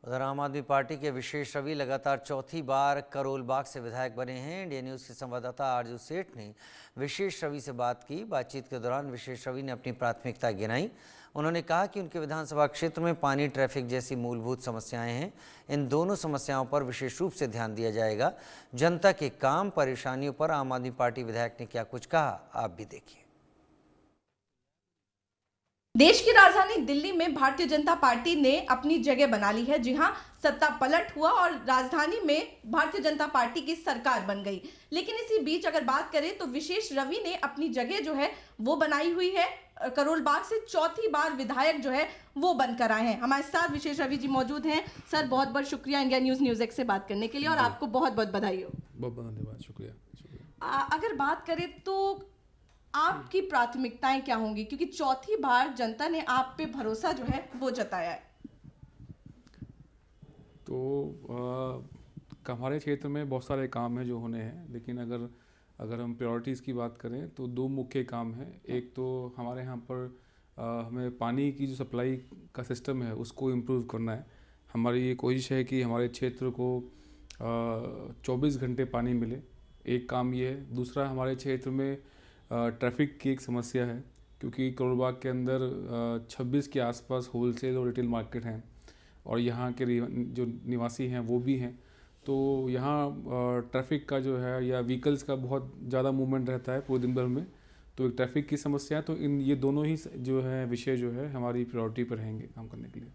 उधर आम आदमी पार्टी के विशेष रवि लगातार चौथी बार करोल बाग से विधायक बने हैं। इंडिया न्यूज़ के संवाददाता आरजू सेठ ने विशेष रवि से बात की। बातचीत के दौरान विशेष रवि ने अपनी प्राथमिकता गिनाई। उन्होंने कहा कि उनके विधानसभा क्षेत्र में पानी, ट्रैफिक जैसी मूलभूत समस्याएं हैं। इन दोनों समस्याओं पर विशेष रूप से ध्यान दिया जाएगा। जनता के काम, परेशानियों पर आम आदमी पार्टी विधायक ने क्या कुछ कहा, आप भी देखिए। देश की राजधानी दिल्ली में भारतीय जनता पार्टी ने अपनी जगह बना ली है। जी हां, सत्ता पलट हुआ और राजधानी में भारतीय जनता पार्टी की सरकार बन गई। लेकिन इसी बीच अगर बात करें तो विशेष रवि ने अपनी जगह जो है वो बनाई हुई है। करोल बाग से चौथी बार विधायक जो है वो बनकर आए हैं। हमारे साथ विशेष रवि जी मौजूद हैं। सर, बहुत बहुत शुक्रिया इंडिया न्यूज़ एक्स से बात करने के लिए और आपको बहुत बहुत बधाई हो। बहुत बहुत धन्यवाद, शुक्रिया। अगर बात करें तो आपकी प्राथमिकताएं क्या होंगी, क्योंकि चौथी बार जनता ने आप पे भरोसा जो है वो जताया है। तो हमारे क्षेत्र में बहुत सारे काम हैं जो होने हैं, लेकिन अगर हम प्रायोरिटीज़ की बात करें तो दो मुख्य काम हैं। एक तो हमारे यहाँ पर हमें पानी की जो सप्लाई का सिस्टम है उसको इम्प्रूव करना है। हमारी ये कोशिश है कि हमारे क्षेत्र को 24 घंटे पानी मिले। एक काम ये है। दूसरा, हमारे क्षेत्र में ट्रैफिक की एक समस्या है, क्योंकि करोल बाग के अंदर 26 के आसपास होलसेल और रिटेल मार्केट हैं और यहाँ के जो निवासी हैं वो भी हैं। तो यहाँ ट्रैफिक का जो है या व्हीकल्स का बहुत ज़्यादा मूवमेंट रहता है पूरे दिन भर में। तो एक ट्रैफिक की समस्या है। तो ये दोनों ही जो है विषय जो है हमारी प्रायोरिटी पर रहेंगे काम करने के लिए।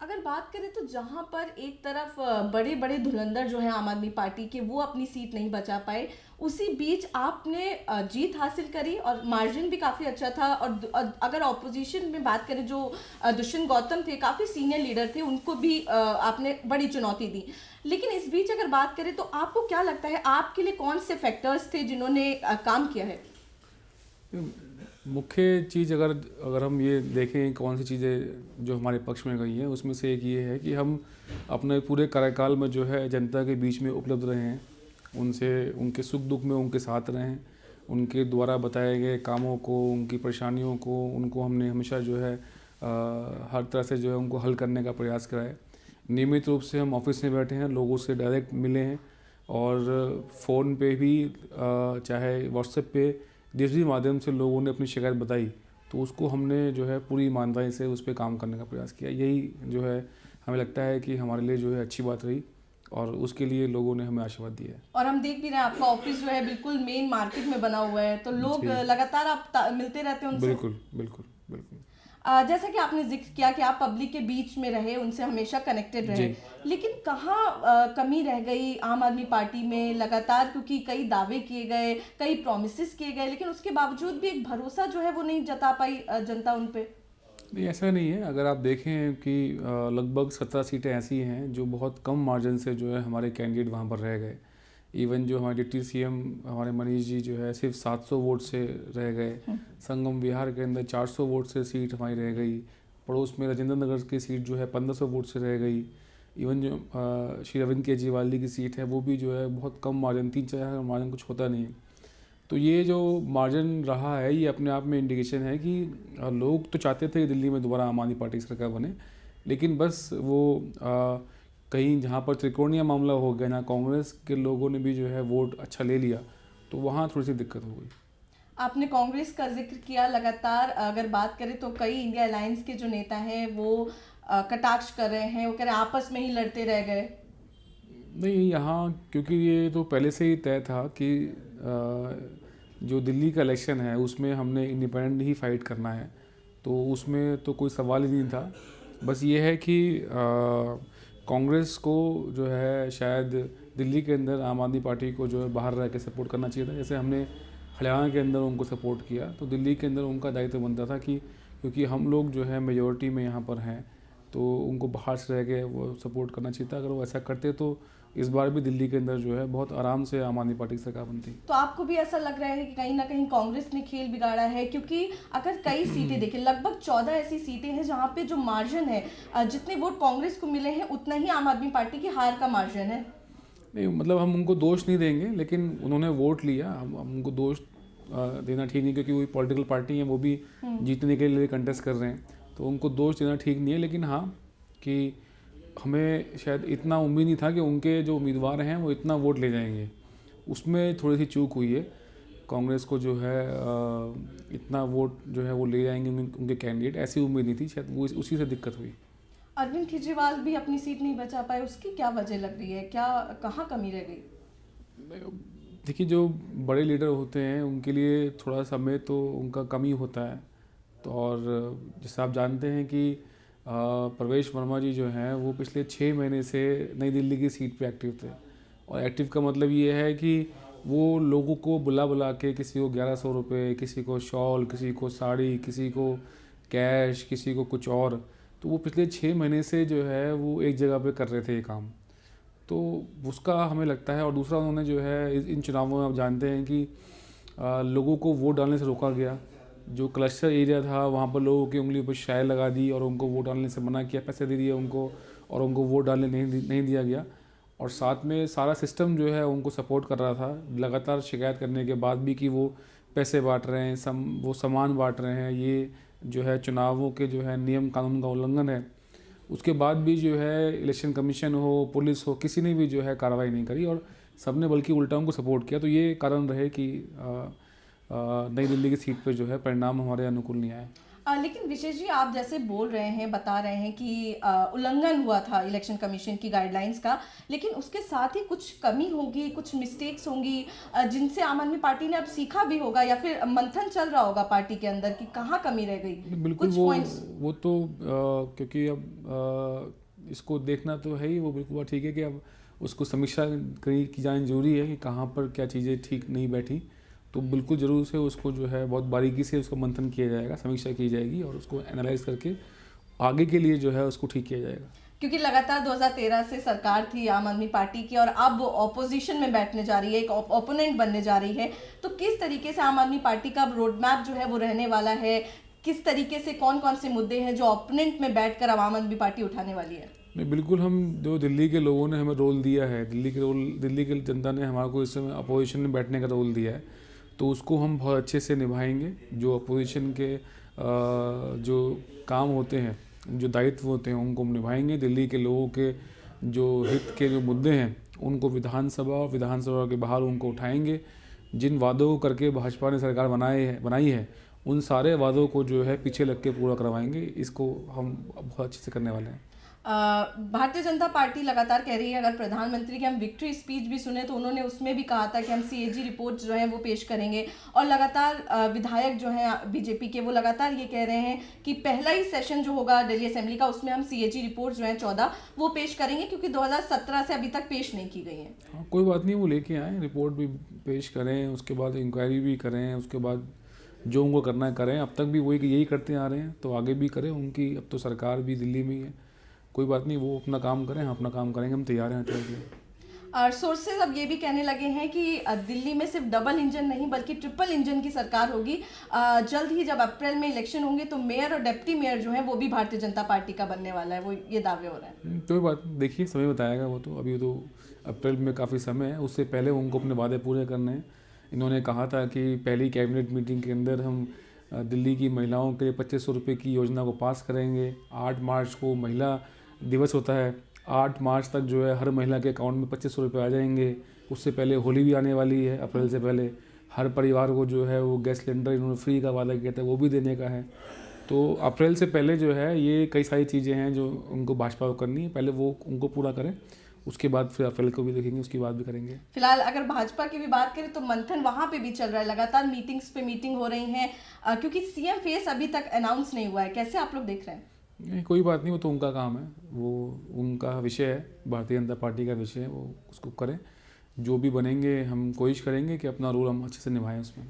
अगर बात करें तो जहां पर एक तरफ बड़े बड़े धुरंधर जो है आम आदमी पार्टी के, वो अपनी सीट नहीं बचा पाए, उसी बीच आपने जीत हासिल करी और मार्जिन भी काफ़ी अच्छा था। और अगर ऑपोजिशन में बात करें, जो दुष्यंत गौतम थे, काफ़ी सीनियर लीडर थे, उनको भी आपने बड़ी चुनौती दी। लेकिन इस बीच अगर बात करें तो आपको क्या लगता है, आपके लिए कौन से फैक्टर्स थे जिन्होंने काम किया है? मुख्य चीज़ अगर हम ये देखें कौन सी चीज़ें जो हमारे पक्ष में गई हैं, उसमें से एक ये है कि हम अपने पूरे कार्यकाल में जो है जनता के बीच में उपलब्ध रहे हैं, उनसे उनके सुख दुख में उनके साथ रहे हैं, उनके द्वारा बताए गए कामों को, उनकी परेशानियों को, उनको हमने हमेशा जो है हर तरह से जो है उनको हल करने का प्रयास करा है। नियमित रूप से हम ऑफिस में बैठे हैं, लोगों से डायरेक्ट मिले हैं और फ़ोन पे भी चाहे व्हाट्सएप पे जिस भी माध्यम से लोगों ने अपनी शिकायत बताई, तो उसको हमने जो है पूरी ईमानदारी से उस पर काम करने का प्रयास किया। यही जो है हमें लगता है कि हमारे लिए जो है अच्छी बात रही और उसके लिए लोगों ने हमें आशीर्वाद दिया है। और हम देख भी रहे हैं आपका ऑफिस जो है बिल्कुल मेन मार्केट में बना हुआ है, तो लोग लगातार आप मिलते रहते हैं उनसे? बिल्कुल बिल्कुल बिल्कुल। जैसा कि आपने जिक्र किया कि आप पब्लिक के बीच में रहे, उनसे हमेशा कनेक्टेड रहे, लेकिन कहाँ कमी रह गई आम आदमी पार्टी में लगातार? क्योंकि कई दावे किए गए, कई प्रॉमिसेस किए गए, लेकिन उसके बावजूद भी एक भरोसा जो है वो नहीं जता पाई जनता उन पे। नहीं, ऐसा नहीं है। अगर आप देखें कि लगभग 17 सीटें ऐसी हैं जो बहुत कम मार्जिन से जो है हमारे कैंडिडेट वहाँ पर रह गए। इवन जो हमारे डिप्टी सीएम हमारे मनीष जी जो है सिर्फ 700 वोट से रह गए। संगम विहार के अंदर 400 वोट से सीट हमारी रह गई। पड़ोस में राजेंद्र नगर की सीट जो है 1500 वोट से रह गई। इवन जो श्री अरविंद केजरीवाल की सीट है वो भी जो है बहुत कम मार्जिन, 3-4 मार्जिन कुछ होता नहीं है। तो ये जो मार्जिन रहा है ये अपने आप में इंडिकेशन है कि लोग तो चाहते थे कि दिल्ली में दोबारा आम आदमी पार्टी की सरकार बने, लेकिन बस वो कहीं जहाँ पर त्रिकोणीय मामला हो गया ना, कांग्रेस के लोगों ने भी जो है वोट अच्छा ले लिया, तो वहाँ थोड़ी सी दिक्कत हो गई। आपने कांग्रेस का जिक्र किया। लगातार अगर बात करें तो कई इंडिया अलायंस के जो नेता हैं वो कटाक्ष कर रहे हैं, वो कह रहे हैं आपस में ही लड़ते रह गए। नहीं, यहाँ क्योंकि ये तो पहले से ही तय था कि जो दिल्ली का इलेक्शन है उसमें हमने इंडिपेंडेंट ही फाइट करना है, तो उसमें तो कोई सवाल ही नहीं था। बस ये है कि कांग्रेस को जो है शायद दिल्ली के अंदर आम आदमी पार्टी को जो है बाहर रह के सपोर्ट करना चाहिए था। जैसे हमने हरियाणा के अंदर उनको सपोर्ट किया, तो दिल्ली के अंदर उनका दायित्व बनता था कि क्योंकि हम लोग जो है मेजॉरिटी में यहाँ पर हैं, तो उनको बाहर से रह के वो सपोर्ट करना चाहिए था। अगर वो ऐसा करते तो इस बार भी दिल्ली के अंदर जो है बहुत आराम से आम आदमी पार्टी की सरकार बनती। तो आपको भी ऐसा लग रहा है कि कहीं ना कहीं कांग्रेस ने खेल बिगाड़ा है? क्योंकि अगर कई सीटें देखें, लगभग 14 ऐसी सीटें हैं जहां पे जो मार्जिन है, जितने वोट कांग्रेस को मिले हैं उतना ही आम आदमी पार्टी की हार का मार्जिन है। नहीं, मतलब हम उनको दोष नहीं देंगे, लेकिन उन्होंने वोट लिया, हम उनको दोष देना ठीक नहीं, क्योंकि वही पॉलिटिकल पार्टी है, वो भी जीतने के लिए कंटेस्ट कर रहे हैं, तो उनको दोष देना ठीक नहीं है। लेकिन हाँ कि हमें शायद इतना उम्मीद नहीं था कि उनके जो उम्मीदवार हैं वो इतना वोट ले जाएंगे, उसमें थोड़ी सी चूक हुई है। कांग्रेस को जो है इतना वोट जो है वो ले जाएंगे उनके कैंडिडेट, ऐसी उम्मीद नहीं थी, शायद वो उसी से दिक्कत हुई। अरविंद केजरीवाल भी अपनी सीट नहीं बचा पाए, उसकी क्या वजह लग रही है, क्या कहाँ कमी रह गई? देखिए, जो बड़े लीडर होते हैं उनके लिए थोड़ा समय तो उनका कमी होता है। तो और जैसे आप जानते हैं कि प्रवेश वर्मा जी जो हैं वो पिछले 6 महीने से नई दिल्ली की सीट पे एक्टिव थे। और एक्टिव का मतलब ये है कि वो लोगों को बुला बुला के, किसी को 1100 रुपये, किसी को शॉल, किसी को साड़ी, किसी को कैश, किसी को कुछ और, तो वो पिछले 6 महीने से जो है वो एक जगह पे कर रहे थे ये काम। तो उसका हमें लगता है। और दूसरा, उन्होंने जो है इन चुनावों में आप जानते हैं कि लोगों को वोट डालने से रोका गया। जो क्लस्टर एरिया था वहाँ पर लोगों की उंगली पर शाय लगा दी और उनको वोट डालने से मना किया, पैसे दे दिए उनको, और उनको वोट डालने नहीं दिया गया। और साथ में सारा सिस्टम जो है उनको सपोर्ट कर रहा था, लगातार शिकायत करने के बाद भी कि वो पैसे बांट रहे हैं, वो सामान बांट रहे हैं, ये जो है चुनावों के जो है नियम कानून का उल्लंघन है। उसके बाद भी जो है इलेक्शन कमीशन हो, पुलिस हो, किसी ने भी जो है कार्रवाई नहीं करी और सबने बल्कि उल्टा उनको सपोर्ट किया। तो ये कारण रहे कि नई दिल्ली की सीट पे जो है परिणाम हमारे अनुकूल नहीं आए। लेकिन विशेष जी, आप जैसे बोल रहे हैं, बता रहे हैं कि उल्लंघन हुआ था इलेक्शन कमीशन की गाइडलाइंस का, लेकिन उसके साथ ही कुछ कमी होगी, कुछ मिस्टेक्स होंगी जिनसे आम आदमी पार्टी ने अब सीखा भी होगा, या फिर मंथन चल रहा होगा पार्टी के अंदर कि कहाँ कमी रह गई। बिल्कुल, वो तो क्योंकि अब इसको देखना तो है ही, वो बिल्कुल ठीक है कि अब उसको समीक्षा की जानी जरूरी है कि कहाँ पर क्या चीज़ें ठीक नहीं बैठी। तो बिल्कुल ज़रूर से उसको जो है बहुत बारीकी से उसका मंथन किया जाएगा, समीक्षा की जाएगी और उसको एनालाइज करके आगे के लिए जो है उसको ठीक किया जाएगा। क्योंकि लगातार 2013 से सरकार थी आम आदमी पार्टी की और अब ऑपोजिशन में बैठने जा रही है, एक ओपोनेंट बनने जा रही है, तो किस तरीके से आम आदमी पार्टी का रोड मैप जो है वो रहने वाला है, किस तरीके से कौन कौन से मुद्दे हैं जो ओपोनेंट में बैठकर अब आम आदमी पार्टी उठाने वाली है? नहीं, बिल्कुल, हम जो दिल्ली के लोगों ने हमें रोल दिया है, दिल्ली की जनता ने हमारे को इस समय अपोजिशन में बैठने का रोल दिया है, तो उसको हम बहुत अच्छे से निभाएंगे। जो अपोजिशन के जो काम होते हैं, जो दायित्व होते हैं, उनको हम निभाएंगे। दिल्ली के लोगों के जो हित के जो मुद्दे हैं उनको विधानसभा और विधानसभा के बाहर उनको उठाएंगे। जिन वादों को करके भाजपा ने सरकार बनाई है उन सारे वादों को जो है पीछे लग के पूरा करवाएंगे। इसको हम बहुत अच्छे से करने वाले हैं। भारतीय जनता पार्टी लगातार कह रही है, अगर प्रधानमंत्री की हम विक्ट्री स्पीच भी सुने तो उन्होंने उसमें भी कहा था कि हम सीएजी रिपोर्ट जो है वो पेश करेंगे। और लगातार विधायक जो हैं बीजेपी के, वो लगातार ये कह रहे हैं कि पहला ही सेशन जो होगा दिल्ली असेंबली का, उसमें हम सीएजी रिपोर्ट जो है 14 वो पेश करेंगे, क्योंकि 2017 से अभी तक पेश नहीं की गई है। हाँ, कोई बात नहीं, वो लेके आएँ, रिपोर्ट भी पेश करें, उसके बाद इंक्वायरी भी करें, उसके बाद जो उनको करना है करें। अब तक भी वही यही करते आ रहे हैं, तो आगे भी करें। उनकी अब तो सरकार भी दिल्ली में ही है, कोई बात नहीं, वो अपना काम करें, हम अपना काम करेंगे, हम तैयार हैं हर लिए। और सोर्सेज अब ये भी कहने लगे हैं कि दिल्ली में सिर्फ डबल इंजन नहीं बल्कि ट्रिपल इंजन की सरकार होगी। जल्द ही जब अप्रैल में इलेक्शन होंगे तो मेयर और डिप्टी मेयर जो है वो भी भारतीय जनता पार्टी का बनने वाला है, वो ये दावे हो रहे हैं। कोई बात देखिए, समय बताएगा। वो तो अभी तो अप्रैल में काफ़ी समय है, उससे पहले उनको अपने वादे पूरे करने हैं। इन्होंने कहा था कि पहली कैबिनेट मीटिंग के अंदर हम दिल्ली की महिलाओं के लिए 2500 रुपये की योजना को पास करेंगे। 8 मार्च को महिला दिवस होता है, 8 मार्च तक जो है हर महिला के अकाउंट में 2500 रुपये आ जाएंगे। उससे पहले होली भी आने वाली है, अप्रैल से पहले हर परिवार को जो है वो गैस सिलेंडर इन्होंने फ्री का वादा किया था, वो भी देने का है। तो अप्रैल से पहले जो है ये कई सारी चीज़ें हैं जो उनको भाजपा को करनी है, पहले वो उनको पूरा करें, उसके बाद फिर अप्रैल को भी देखेंगे, उसकी बात भी करेंगे। फिलहाल अगर भाजपा की भी बात करें तो मंथन वहां पे भी चल रहा है, लगातार मीटिंग्स पे मीटिंग हो रही हैं, क्योंकि सीएम फेस अभी तक अनाउंस नहीं हुआ है। कैसे आप लोग देख रहे हैं? नहीं, कोई बात नहीं, वो तो उनका काम है, वो उनका विषय है, भारतीय जनता पार्टी का विषय है, वो उसको करें। जो भी बनेंगे हम कोशिश करेंगे कि अपना रोल हम अच्छे से निभाएं उसमें।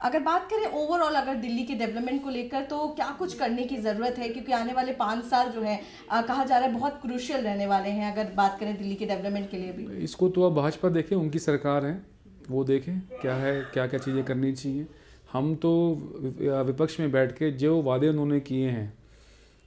अगर बात करें ओवरऑल अगर दिल्ली के डेवलपमेंट को लेकर, तो क्या कुछ करने की ज़रूरत है, क्योंकि आने वाले 5 साल जो है कहा जा रहा है बहुत क्रूशियल रहने वाले हैं अगर बात करें दिल्ली के डेवलपमेंट के लिए भी? इसको तो अब भाजपा देखें, उनकी सरकार है, वो देखें क्या है, क्या क्या चीज़ें करनी चाहिए। हम तो विपक्ष में बैठ के जो वादे उन्होंने किए हैं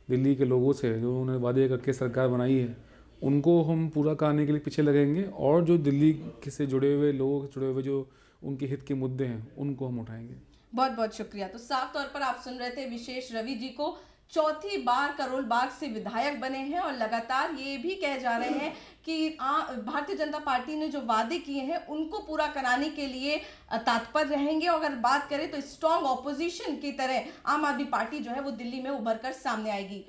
दिल्ली के लोगों से, जो उन्होंने वादे करके सरकार बनाई है, उनको हम पूरा कराने के लिए पीछे लगेंगे। और जो दिल्ली से जुड़े हुए लोगों से जुड़े हुए जो उनके हित के मुद्दे हैं उनको हम उठाएंगे। बहुत बहुत शुक्रिया। तो साफ तौर पर आप सुन रहे थे विशेष रवि जी को, चौथी बार करोल बाग से विधायक बने हैं और लगातार ये भी कहे जा रहे हैं कि भारतीय जनता पार्टी ने जो वादे किए हैं उनको पूरा कराने के लिए तत्पर रहेंगे। और अगर बात करें तो स्ट्रॉन्ग ऑपोजिशन की तरह आम आदमी पार्टी जो है वो दिल्ली में उभर कर सामने आएगी।